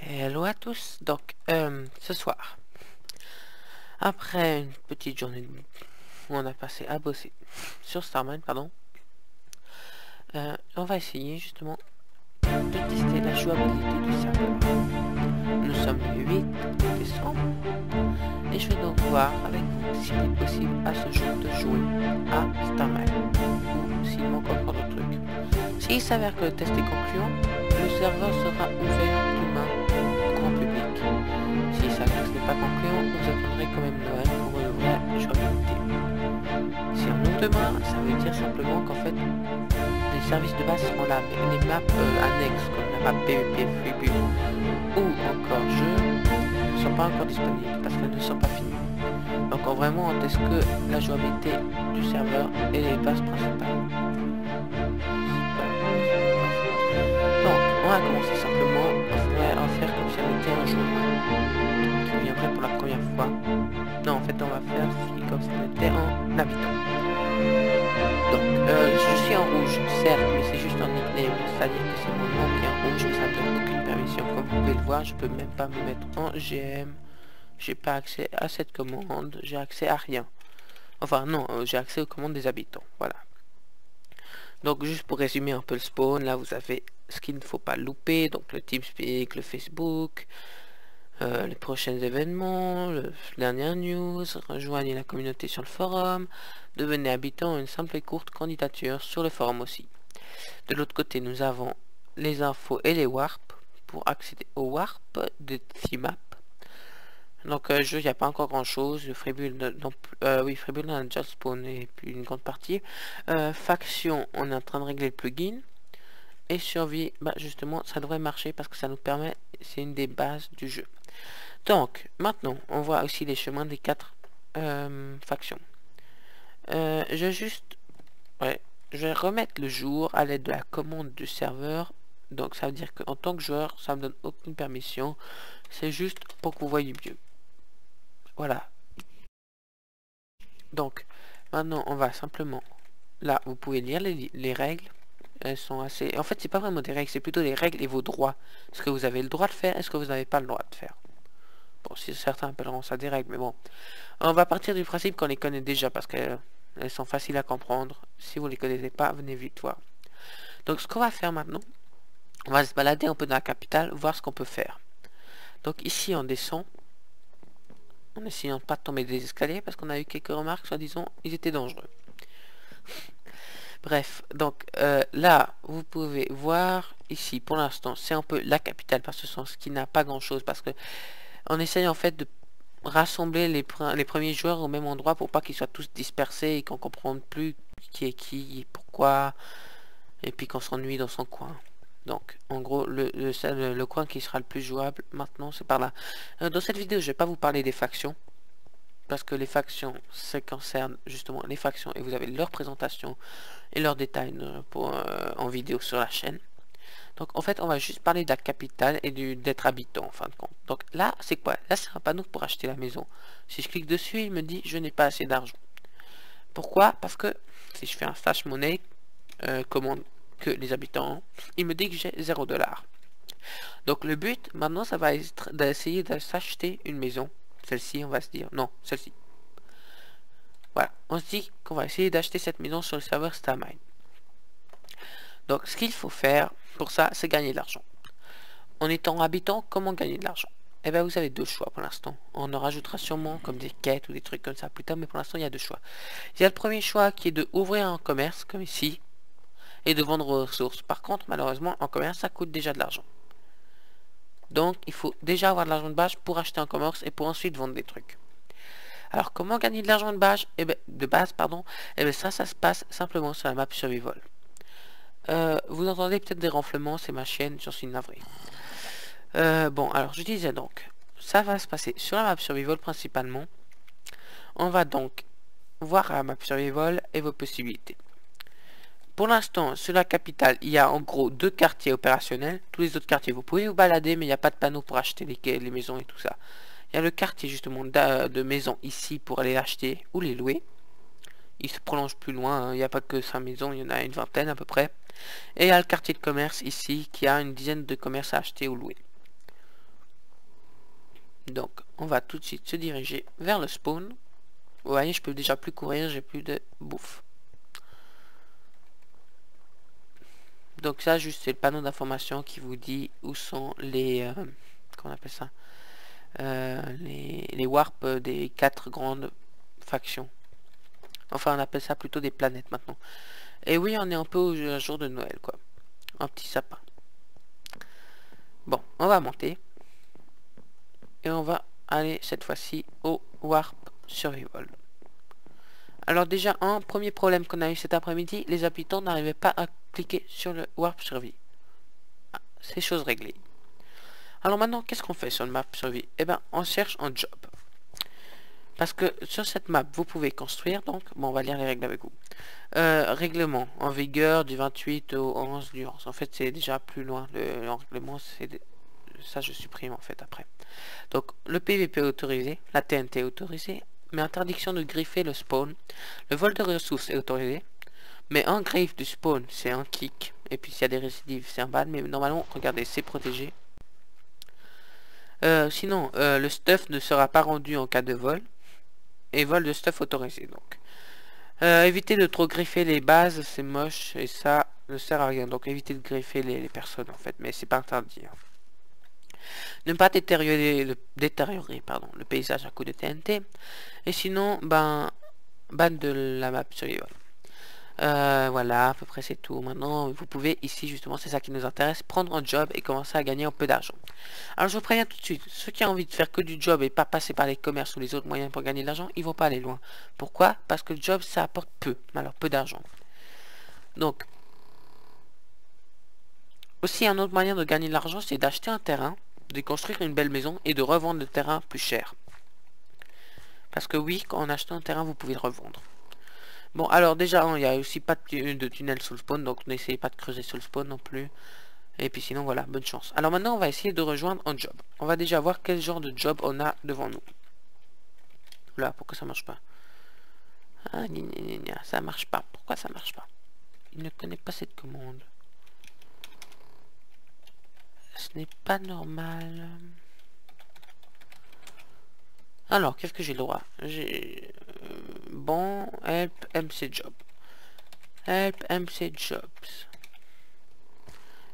Hello à tous, donc ce soir, après une petite journée où on a passé à bosser sur Starman, pardon, on va essayer justement de tester la jouabilité du serveur. Nous sommes le 8 décembre et je vais donc voir avec vous s'il est possible à ce jour de jouer à Starman ou s'il manque encore d'autres trucs. S'il s'avère que le test est concluant, le serveur sera ouvert demain au grand public. Si ça ne n'est pas concluant, vous attendrez quand même Noël pour une vraie jouabilité. Si on ouvre demain, ça veut dire simplement qu'en fait, les services de base seront là, mais les maps annexes comme la map PvP, Freebird ou encore jeu ne sont pas encore disponibles parce qu'elles ne sont pas finies. Donc vraiment, on teste que la jouabilité du serveur et les bases principales. Donc, on va commencer simplement, on va faire comme si on était un joueur qui viendrait pour la première fois. Non, en fait, on va faire comme si on était un habitant. Donc, je suis en rouge, certes, mais c'est juste un nickname, c'est-à-dire que c'est mon nom qui est en rouge, mais ça ne donne aucune permission. Comme vous pouvez le voir, je peux même pas me mettre en GM. J'ai pas accès à cette commande, j'ai accès à rien. Enfin, non, j'ai accès aux commandes des habitants, voilà. Donc juste pour résumer un peu le spawn, là vous avez ce qu'il ne faut pas louper, donc le TeamSpeak, le Facebook, les prochains événements, les dernières news, rejoignez la communauté sur le forum, devenez habitant, une simple et courte candidature sur le forum aussi. De l'autre côté nous avons les infos et les warps pour accéder aux warps de Themap. Donc jeu, il n'y a pas encore grand chose. Freebuild, oui, Freebuild on a déjà spawné et puis une grande partie. Faction, on est en train de régler le plugin. Et survie, bah justement, ça devrait marcher parce que ça nous permet, c'est une des bases du jeu. Donc, maintenant, on voit aussi les chemins des 4 factions. Je vais remettre le jour à l'aide de la commande du serveur. Donc, ça veut dire qu'en tant que joueur, ça me donne aucune permission. C'est juste pour que vous voyez mieux. Voilà. Donc, maintenant, on va simplement... Là, vous pouvez lire les règles. Elles sont assez... En fait, c'est pas vraiment des règles, c'est plutôt les règles et vos droits. Est-ce que vous avez le droit de faire? Est-ce que vous n'avez pas le droit de faire? Bon, si certains appelleront ça des règles, mais bon. On va partir du principe qu'on les connaît déjà, parce qu'elles sont faciles à comprendre. Si vous les connaissez pas, venez vite voir. Donc, ce qu'on va faire maintenant, on va se balader un peu dans la capitale, voir ce qu'on peut faire. Donc, ici, on descend. En essayant de pas tomber des escaliers parce qu'on a eu quelques remarques, soi-disant, ils étaient dangereux. Bref, donc là, vous pouvez voir ici, pour l'instant, c'est un peu la capitale par ce sens qui n'a pas grand-chose parce que on essaye en fait de rassembler les premiers joueurs au même endroit pour pas qu'ils soient tous dispersés et qu'on comprenne plus qui est qui et pourquoi et puis qu'on s'ennuie dans son coin. Donc, en gros, le coin qui sera le plus jouable maintenant, c'est par là. Dans cette vidéo, je vais pas vous parler des factions. Parce que les factions, ça concerne justement les factions. Et vous avez leur présentation et leurs détails en vidéo sur la chaîne. Donc, en fait, on va juste parler de la capitale et d'être habitant, en fin de compte. Donc, là, c'est quoi? Là, c'est un panneau pour acheter la maison. Si je clique dessus, il me dit « Je n'ai pas assez d'argent ». Pourquoi? Parce que si je fais un flash monnaie, commande que les habitants, il me dit que j'ai 0 $. Donc le but maintenant ça va être d'essayer de s'acheter une maison. Celle-ci on va se dire, non celle-ci. Voilà, on se dit qu'on va essayer d'acheter cette maison sur le serveur Starmine. Donc ce qu'il faut faire pour ça c'est gagner de l'argent. En étant habitant, comment gagner de l'argent? Eh bien vous avez deux choix pour l'instant. On en rajoutera sûrement comme des quêtes ou des trucs comme ça plus tard, mais pour l'instant il y a deux choix. Il y a le premier choix qui est de ouvrir un commerce comme ici et de vendre aux ressources. Par contre, malheureusement, en commerce, ça coûte déjà de l'argent. Donc, il faut déjà avoir de l'argent de base pour acheter un commerce et pour ensuite vendre des trucs. Alors, comment gagner de l'argent de base? Eh bien, ça se passe simplement sur la map Survival. Vous entendez peut-être des ronflements, c'est ma chienne, j'en suis navré. Bon, alors, je disais donc, ça va se passer sur la map Survival principalement. On va donc voir la map Survival et vos possibilités. Pour l'instant, sur la capitale, il y a en gros 2 quartiers opérationnels. Tous les autres quartiers, vous pouvez vous balader, mais il n'y a pas de panneau pour acheter les maisons et tout ça. Il y a le quartier justement de maisons ici pour aller l'acheter ou les louer. Il se prolonge plus loin, hein. Il n'y a pas que 5 maisons, il y en a une vingtaine à peu près. Et il y a le quartier de commerce ici, qui a une dizaine de commerces à acheter ou louer. Donc on va tout de suite se diriger vers le spawn. Vous voyez, je peux déjà plus courir, j'ai plus de bouffe. Donc ça, juste, c'est le panneau d'information qui vous dit où sont les... comment on appelle ça, les warps des 4 grandes factions. Enfin, on appelle ça plutôt des planètes maintenant. Et oui, on est un peu au jour de Noël, quoi. Un petit sapin. Bon, on va monter. Et on va aller cette fois-ci au Warp Survival. Alors déjà, un premier problème qu'on a eu cet après-midi, les habitants n'arrivaient pas à cliquer sur le Warp Survie. Ah, c'est chose réglée. Alors maintenant, qu'est-ce qu'on fait sur le map Survie? Eh bien, on cherche un job. Parce que sur cette map, vous pouvez construire, donc, bon, on va lire les règles avec vous. Règlement, en vigueur du 28 au 11 du 11. En fait, c'est déjà plus loin. Le règlement, c'est... Ça, je supprime, en fait, après. Donc, le PVP autorisé, la TNT autorisée, mais interdiction de griffer le spawn. Le vol de ressources est autorisé, mais un griffe du spawn, c'est un kick. Et puis, s'il y a des récidives, c'est un ban, mais normalement, regardez, c'est protégé. Sinon, le stuff ne sera pas rendu en cas de vol. Et vol de stuff autorisé, donc. Évitez de trop griffer les bases, c'est moche, et ça ne sert à rien. Donc, évitez de griffer les personnes, en fait, mais c'est pas interdit. Hein. Ne pas détériorer le paysage à coup de TNT. Et sinon, ban de la map survival. Voilà, à peu près c'est tout. Maintenant, vous pouvez ici, justement, c'est ça qui nous intéresse, prendre un job et commencer à gagner un peu d'argent. Alors, je vous préviens tout de suite, ceux qui ont envie de faire que du job et pas passer par les commerces ou les autres moyens pour gagner de l'argent, ils vont pas aller loin. Pourquoi? Parce que le job, ça apporte peu, alors peu d'argent. Donc, aussi un autre moyen de gagner de l'argent, c'est d'acheter un terrain, de construire une belle maison et de revendre le terrain plus cher. Parce que oui, quand on achète un terrain, vous pouvez le revendre. Bon, alors déjà, il n'y a aussi pas de tunnel sous le spawn, donc n'essayez pas de creuser sous le spawn non plus. Et puis sinon, voilà, bonne chance. Alors maintenant, on va essayer de rejoindre un job. On va déjà voir quel genre de job on a devant nous. Là, pourquoi ça marche pas? Ah, ça marche pas. Pourquoi ça marche pas? Il ne connaît pas cette commande. Ce n'est pas normal. Alors, qu'est-ce que j'ai le droit? J'ai... bon, help MC Job. Help MC Jobs.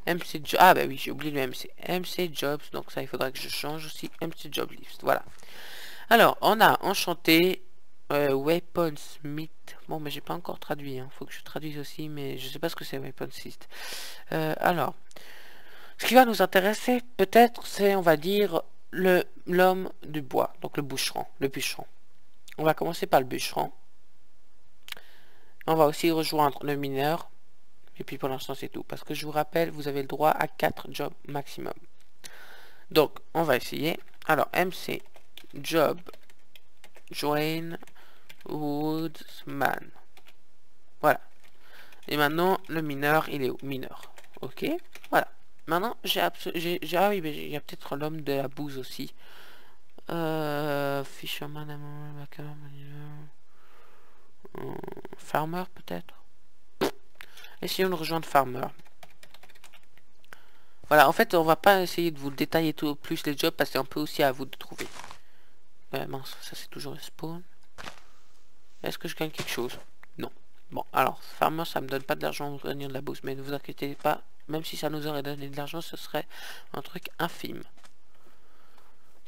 MC Jobs. Ah bah oui, j'ai oublié le MC. MC Jobs, donc ça il faudra que je change aussi. MC Job List, voilà. Alors, on a enchanté Weaponsmith. Bon, mais j'ai pas encore traduit, hein. Faut que je traduise aussi, mais je sais pas ce que c'est Weaponsmith. Alors, ce qui va nous intéresser, peut-être, c'est, on va dire, l'homme du bois, donc le bûcheron. On va commencer par le bûcheron. On va aussi rejoindre le mineur. Et puis pour l'instant c'est tout. Parce que je vous rappelle, vous avez le droit à 4 jobs maximum. Donc on va essayer. Alors MC Job Join Woodsman. Voilà. Et maintenant le mineur, il est où? Mineur. Ok. Voilà. Maintenant ah oui, mais il y a peut-être l'homme de la bouse aussi. Fisherman, Farmer peut-être. Essayons de rejoindre Farmer. Voilà, en fait, on va pas essayer de vous détailler tout plus les jobs parce que c'est un peu aussi à vous de trouver. Mince, ça c'est toujours le spawn. Est-ce que je gagne quelque chose? Non. Bon, alors, Farmer, ça me donne pas de l'argent au gagnant de la bourse, mais ne vous inquiétez pas, même si ça nous aurait donné de l'argent, ce serait un truc infime.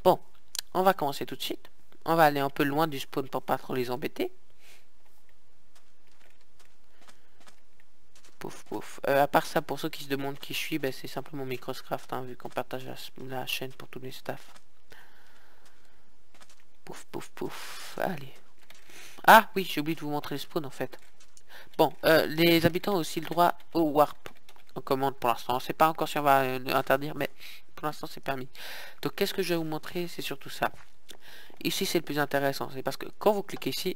Bon, on va commencer tout de suite. On va aller un peu loin du spawn pour pas trop les embêter. Pouf pouf. À part ça, pour ceux qui se demandent qui je suis, ben, c'est simplement Microscraft, hein, vu qu'on partage la chaîne pour tous les staffs. Pouf pouf pouf. Allez. Ah oui, j'ai oublié de vous montrer le spawn en fait. Bon, les habitants ont aussi le droit au warp. On commande pour l'instant. On sait pas encore si on va interdire, mais pour l'instant c'est permis. Donc qu'est-ce que je vais vous montrer? C'est surtout ça. Ici c'est le plus intéressant. C'est parce que quand vous cliquez ici,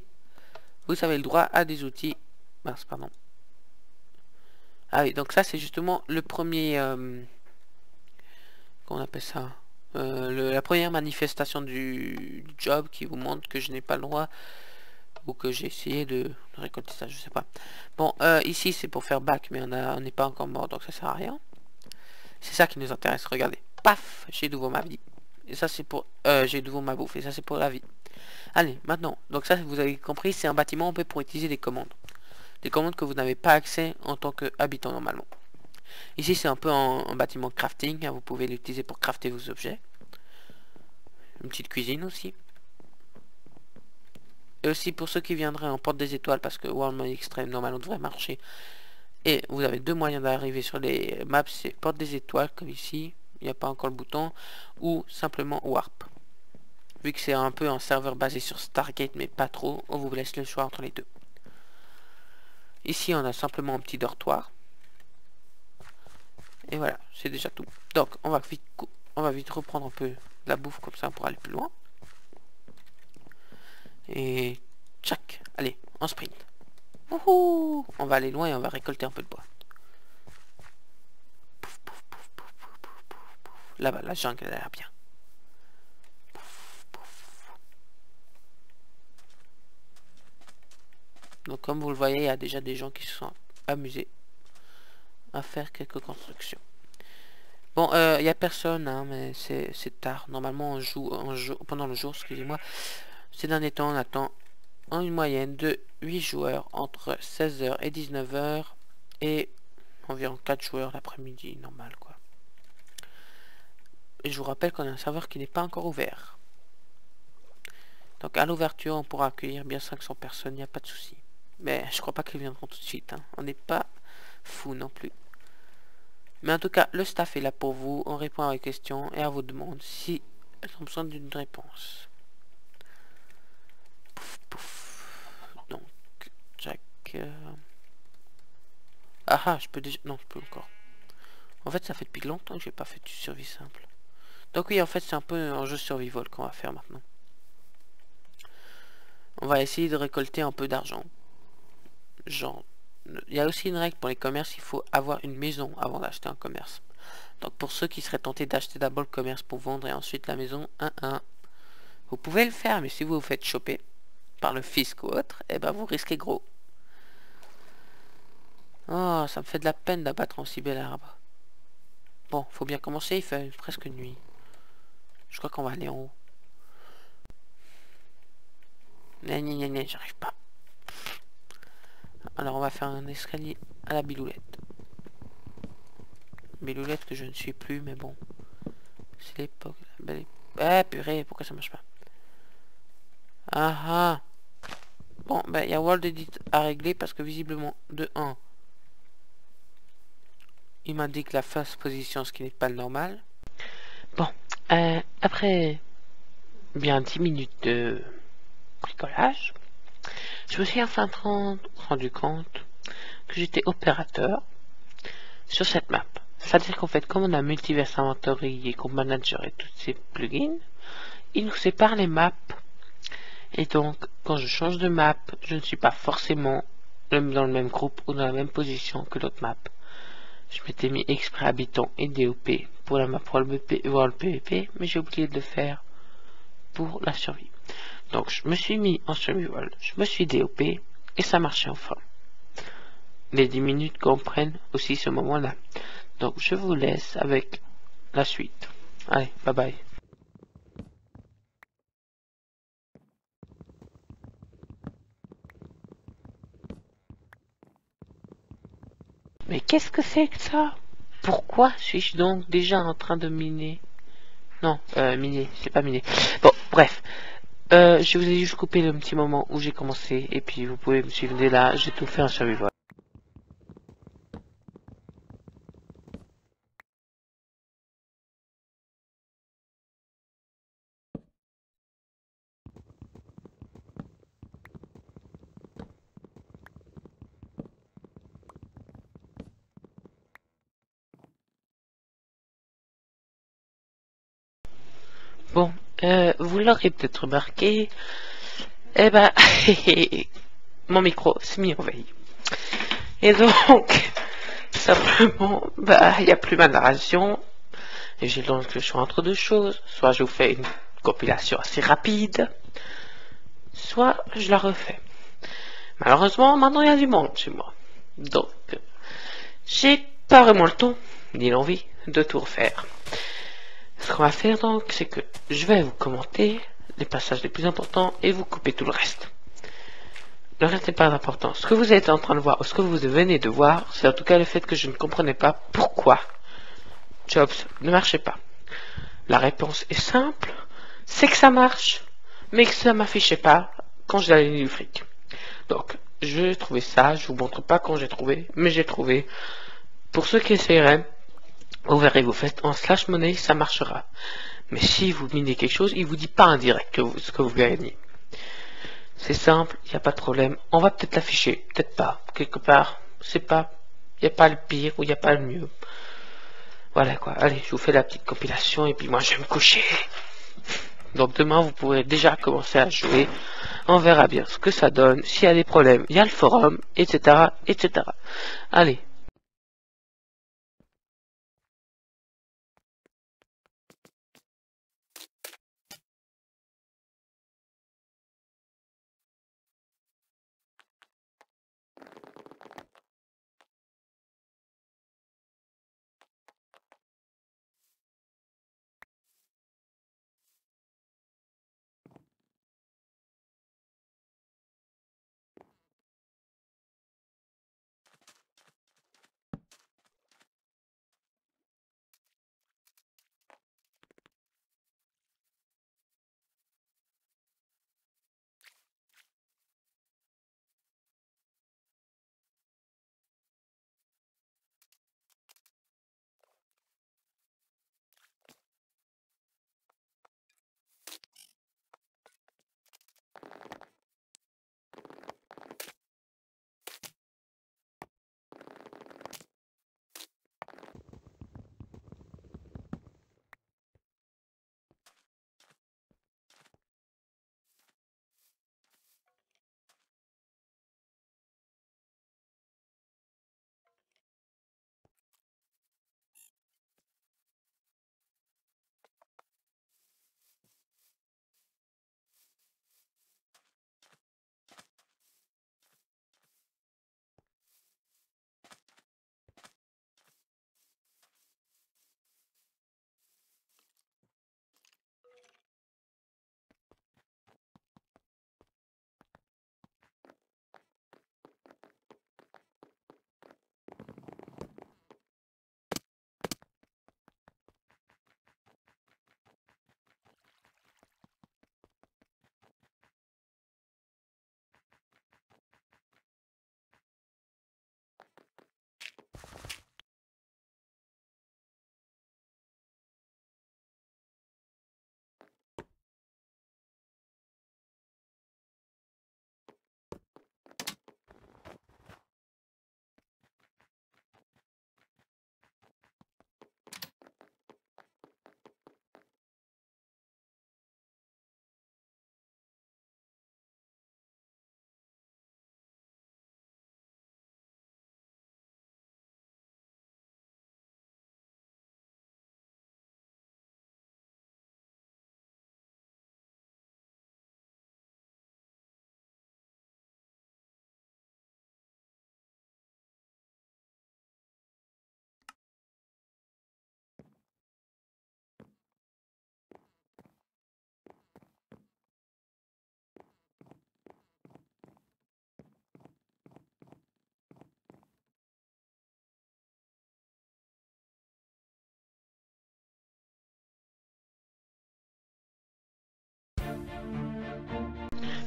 vous avez le droit à des outils. Mince, pardon. Ah oui, donc ça c'est justement le premier... comment on appelle ça? La première manifestation du job qui vous montre que je n'ai pas le droit, ou que j'ai essayé de récolter ça, je sais pas. Bon, ici c'est pour faire back, mais on n'est pas encore mort, donc ça sert à rien. C'est ça qui nous intéresse, regardez. Paf, j'ai de nouveau ma vie. Et ça c'est pour... j'ai de nouveau ma bouffe. Et ça c'est pour la vie. Allez, maintenant. Donc ça, vous avez compris, c'est un bâtiment un peu pour utiliser des commandes. Des commandes que vous n'avez pas accès en tant qu'habitant normalement. Ici c'est un peu un bâtiment crafting. Hein, vous pouvez l'utiliser pour crafter vos objets. Une petite cuisine aussi. Et aussi pour ceux qui viendraient en porte des étoiles, parce que World Mode Extreme normalement devrait marcher. Et vous avez deux moyens d'arriver sur les maps, c'est porte des étoiles comme ici, il n'y a pas encore le bouton, ou simplement Warp. Vu que c'est un peu un serveur basé sur Stargate mais pas trop, on vous laisse le choix entre les deux. Ici on a simplement un petit dortoir. Et voilà, c'est déjà tout. Donc on va vite reprendre un peu la bouffe comme ça pour aller plus loin. Et tchac, allez, en sprint. Wouhou, on va aller loin et on va récolter un peu de bois. Pouf, pouf, pouf, pouf, pouf, pouf, pouf, pouf. Là-bas, la jungle elle a l'air bien. Pouf, pouf. Donc comme vous le voyez, il y a déjà des gens qui se sont amusés à faire quelques constructions. Bon, il n'y a personne, hein, mais c'est tard. Normalement, on joue pendant le jour, excusez-moi. Ces derniers temps, on attend en une moyenne de 8 joueurs entre 16h et 19h et environ 4 joueurs l'après-midi, normal quoi. Et je vous rappelle qu'on a un serveur qui n'est pas encore ouvert. Donc à l'ouverture, on pourra accueillir bien 500 personnes, il n'y a pas de souci. Mais je crois pas qu'ils viendront tout de suite, hein. On n'est pas fou non plus. Mais en tout cas, le staff est là pour vous, on répond à vos questions et à vos demandes si elles ont besoin d'une réponse. Pouf, pouf. Donc, Jack... Ah, je peux déjà... Non, je peux encore. En fait, ça fait depuis longtemps que j'ai pas fait du survie simple. Donc oui, en fait, c'est un peu un jeu survival qu'on va faire maintenant. On va essayer de récolter un peu d'argent. Genre, il y a aussi une règle pour les commerces, il faut avoir une maison avant d'acheter un commerce. Donc pour ceux qui seraient tentés d'acheter d'abord le commerce pour vendre et ensuite la maison, vous pouvez le faire, mais si vous vous faites choper par le fisc ou autre, eh ben vous risquez gros. Oh, ça me fait de la peine d'abattre un si bel arbre. Bon, faut bien commencer, il fait presque nuit. Je crois qu'on va aller en haut. J'arrive pas. Alors on va faire un escalier à la biloulette. Biloulette que je ne suis plus, mais bon. C'est l'époque. Ah purée, pourquoi ça marche pas? Ah ah. Bon, ben il y a World Edit à régler parce que visiblement, de 1, il m'indique la first position, ce qui n'est pas le normal. Bon, après bien 10 minutes de bricolage, je me suis enfin rendu compte que j'étais opérateur sur cette map. C'est-à-dire qu'en fait, comme on a Multiverse Inventory et Group Manager et tous ces plugins, ils nous séparent les maps. Et donc, quand je change de map, je ne suis pas forcément dans le même groupe ou dans la même position que l'autre map. Je m'étais mis exprès habitant et DOP pour la map World PvP, mais j'ai oublié de le faire pour la survie. Donc, je me suis mis en survival, je me suis DOP et ça marchait enfin. Les 10 minutes comprennent aussi ce moment-là. Donc, je vous laisse avec la suite. Allez, bye bye. Mais qu'est-ce que c'est que ça? Pourquoi suis-je donc déjà en train de miner? Non, miner, c'est pas miner. Bon, bref. Je vous ai juste coupé le petit moment où j'ai commencé. Et puis vous pouvez me suivre dès là, j'ai tout fait en survival. Bon, vous l'aurez peut-être remarqué, eh ben, mon micro s'est mis en veille. Et donc, simplement, bah, il n'y a plus ma narration. Et j'ai donc le choix entre deux choses. Soit je vous fais une compilation assez rapide, soit je la refais. Malheureusement, maintenant il y a du monde chez moi. Donc, j'ai pas vraiment le temps, ni l'envie, de tout refaire. Ce qu'on va faire donc, c'est que je vais vous commenter les passages les plus importants et vous couper tout le reste. Le reste n'est pas important. Ce que vous êtes en train de voir, ou ce que vous venez de voir, c'est en tout cas le fait que je ne comprenais pas pourquoi Jobs ne marchait pas. La réponse est simple, c'est que ça marche, mais que ça m'affichait pas quand j'ai gagné du fric. Donc, j'ai trouvé ça, je vous montre pas quand j'ai trouvé, mais j'ai trouvé. Pour ceux qui essaieraient, vous verrez, vous faites en slash money, ça marchera. Mais si vous minez quelque chose, il vous dit pas en direct ce que vous gagnez. C'est simple, il n'y a pas de problème. On va peut-être l'afficher, peut-être pas. Quelque part, c'est pas, il n'y a pas le pire ou il n'y a pas le mieux. Voilà quoi, allez, je vous fais la petite compilation et puis moi je vais me coucher. Donc demain vous pourrez déjà commencer à jouer. On verra bien ce que ça donne. S'il y a des problèmes, il y a le forum, etc. etc. Allez.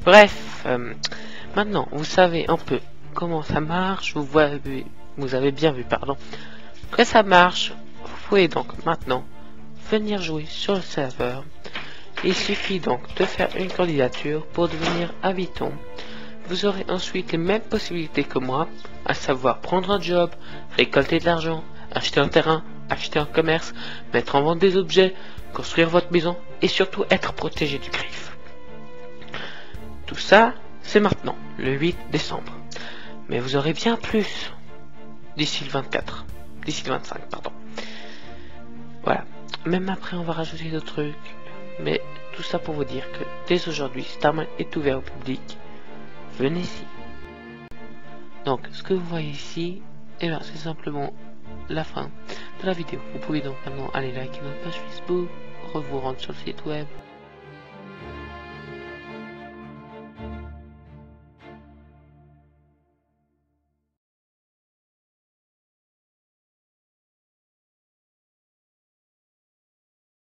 Bref, maintenant vous savez un peu comment ça marche, vous avez bien vu, pardon, que ça marche. Vous pouvez donc maintenant venir jouer sur le serveur. Il suffit donc de faire une candidature pour devenir habitant. Vous aurez ensuite les mêmes possibilités que moi, à savoir prendre un job, récolter de l'argent, acheter un terrain, acheter un commerce, mettre en vente des objets, construire votre maison et surtout être protégé du griffe. Tout ça, c'est maintenant, le 8 décembre. Mais vous aurez bien plus d'ici le 25, pardon. Voilà. Même après, on va rajouter d'autres trucs. Mais tout ça pour vous dire que dès aujourd'hui, Starman est ouvert au public. Venez ici. Donc, ce que vous voyez ici, eh bien, c'est simplement la fin de la vidéo. Vous pouvez donc maintenant aller liker notre page Facebook, vous rendre sur le site web